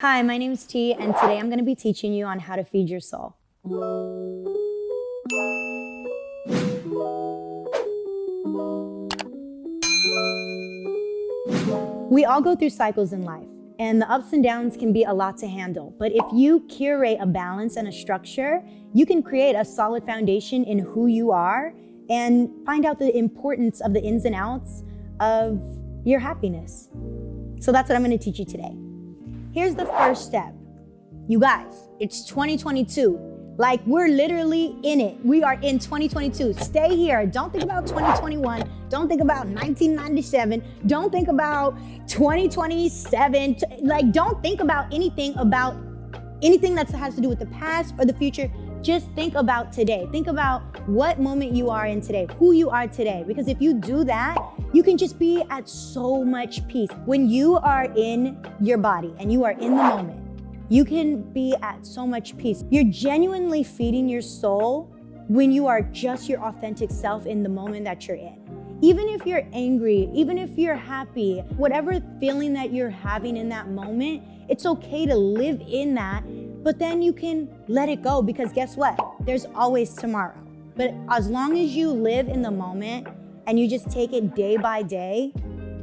Hi, my name is T, and today I'm going to be teaching you on how to feed your soul. We all go through cycles in life, and the ups and downs can be a lot to handle. But if you curate a balance and a structure, you can create a solid foundation in who you are and find out the importance of the ins and outs of your happiness. So that's what I'm going to teach you today. Here's the first step. You guys, it's 2022. Like, we're literally in it. We are in 2022. Stay here. Don't think about 2021. Don't think about 1997. Don't think about 2027. Like, don't think about anything that has to do with the past or the future. Just think about today. Think about what moment you are in today, who you are today. Because if you do that, you can just be at so much peace. When you are in your body and you are in the moment, you can be at so much peace. You're genuinely feeding your soul when you are just your authentic self in the moment that you're in. Even if you're angry, even if you're happy, whatever feeling that you're having in that moment, it's okay to live in that, but then you can let it go, because guess what? There's always tomorrow. But as long as you live in the moment and you just take it day by day,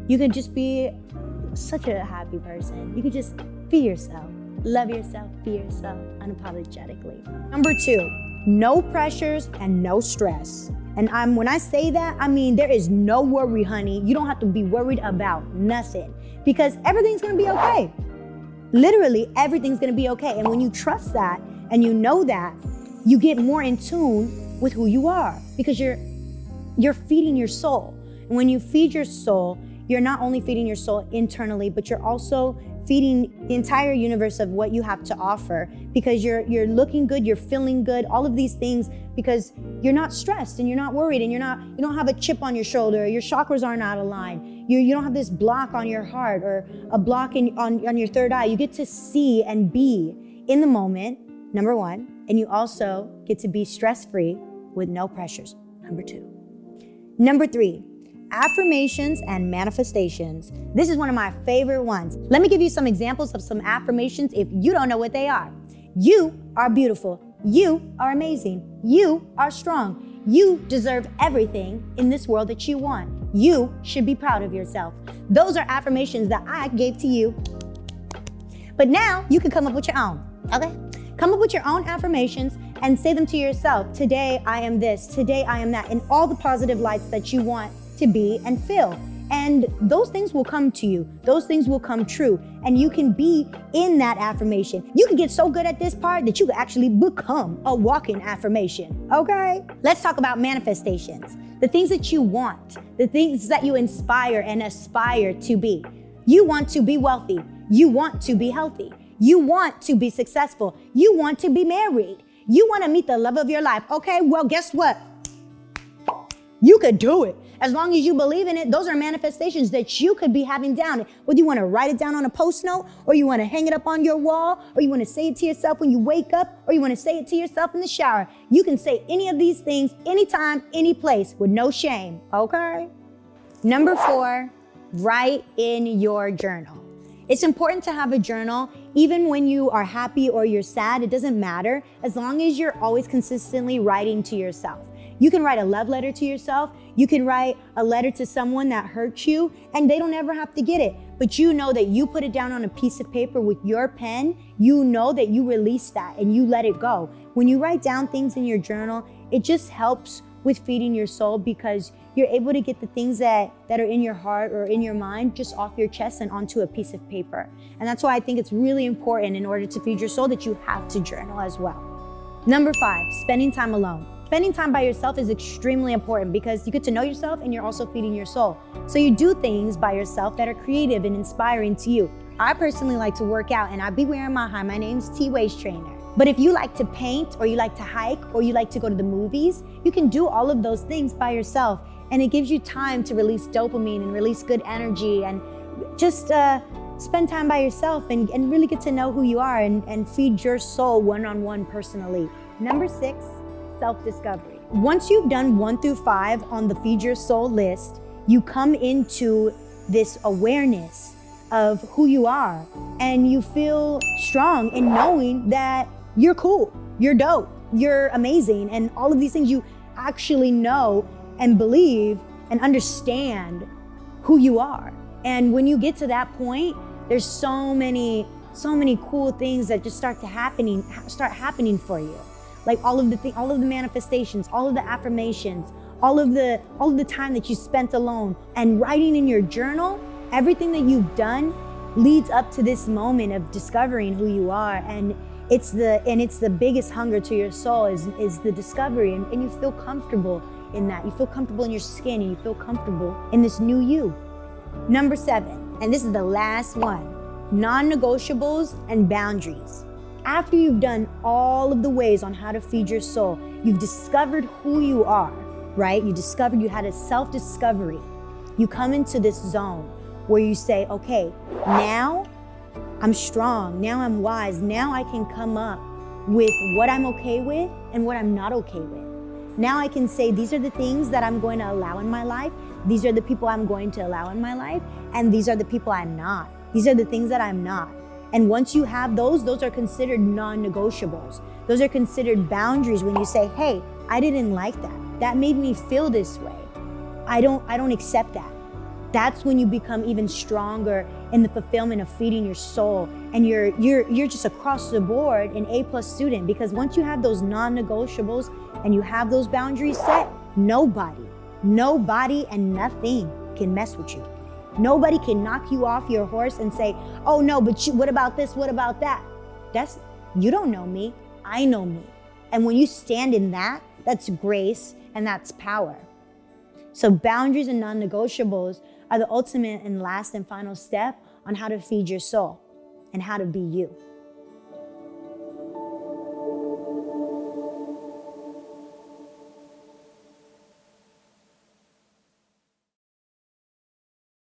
you can just be such a happy person. You can just be yourself, love yourself, be yourself unapologetically. Number 2, no pressures and no stress. And when I say that, I mean there is no worry, honey. You don't have to be worried about nothing, because everything's gonna be okay. Literally, everything's gonna be okay. And when you trust that and you know that, you get more in tune with who you are, because you're feeding your soul. And when you feed your soul, you're not only feeding your soul internally, but you're also feeding the entire universe of what you have to offer, because you're looking good, you're feeling good, all of these things, because you're not stressed and you're not worried, and you don't have a chip on your shoulder, your chakras aren't out of line. You don't have this block on your heart or a block on your third eye. You get to see and be in the moment, number 1, and you also get to be stress-free with no pressures, number 2. Number 3, affirmations and manifestations. This is one of my favorite ones. Let me give you some examples of some affirmations if you don't know what they are. You are beautiful. You are amazing. You are strong. You deserve everything in this world that you want. You should be proud of yourself. Those are affirmations that I gave to you. But now you can come up with your own, okay? Come up with your own affirmations and say them to yourself. Today I am this, today I am that, in all the positive lights that you want to be and feel. And those things will come to you. Those things will come true. And you can be in that affirmation. You can get so good at this part that you can actually become a walking affirmation, okay? Let's talk about manifestations. The things that you want, the things that you inspire and aspire to be. You want to be wealthy. You want to be healthy. You want to be successful. You want to be married. You want to meet the love of your life. Okay, well, guess what? You could do it. As long as you believe in it, those are manifestations that you could be having down. Whether you want to write it down on a post note, or you want to hang it up on your wall, or you want to say it to yourself when you wake up, or you want to say it to yourself in the shower. You can say any of these things anytime, any place, with no shame, okay? Number 4, write in your journal. It's important to have a journal, even when you are happy or you're sad. It doesn't matter, as long as you're always consistently writing to yourself. You can write a love letter to yourself. You can write a letter to someone that hurt you, and they don't ever have to get it. But you know that you put it down on a piece of paper with your pen. You know that you release that and you let it go. When you write down things in your journal, it just helps with feeding your soul, because you're able to get the things that are in your heart or in your mind just off your chest and onto a piece of paper. And that's why I think it's really important, in order to feed your soul, that you have to journal as well. Number 5, spending time alone. Spending time by yourself is extremely important, because you get to know yourself and you're also feeding your soul. So you do things by yourself that are creative and inspiring to you. I personally like to work out, and I be wearing my My name's T Waist Trainer. But if you like to paint, or you like to hike, or you like to go to the movies, you can do all of those things by yourself. And it gives you time to release dopamine and release good energy, and just spend time by yourself and really get to know who you are and feed your soul one-on-one personally. Number 6, self-discovery. Once you've done 1 through 5 on the Feed Your Soul list, you come into this awareness of who you are, and you feel strong in knowing that you're cool, you're dope, you're amazing, and all of these things you actually know and believe and understand who you are. And when you get to that point, there's so many cool things that just start happening for you. Like all of the manifestations, all of the affirmations, all of the time that you spent alone and writing in your journal, everything that you've done leads up to this moment of discovering who you are. And it's the biggest hunger to your soul is the discovery, and you feel comfortable in that. You feel comfortable in your skin, and you feel comfortable in this new you. Number 7, and this is the last one, non-negotiables and boundaries. After you've done all of the ways on how to feed your soul, you've discovered who you are, right? You had a self-discovery. You come into this zone where you say, okay, now I'm strong, now I'm wise, now I can come up with what I'm okay with and what I'm not okay with. Now I can say, these are the things that I'm going to allow in my life, these are the people I'm going to allow in my life, and these are the people I'm not. These are the things that I'm not. And once you have those are considered non-negotiables. Those are considered boundaries when you say, hey, I didn't like that. That made me feel this way. I don't accept that. That's when you become even stronger in the fulfillment of feeding your soul. And you're just across the board an A+ student, because once you have those non-negotiables and you have those boundaries set, nobody and nothing can mess with you. Nobody can knock you off your horse and say, oh no, but what about this, what about that? You don't know me, I know me. And when you stand in that, that's grace and that's power. So boundaries and non-negotiables are the ultimate and last and final step on how to feed your soul and how to be you.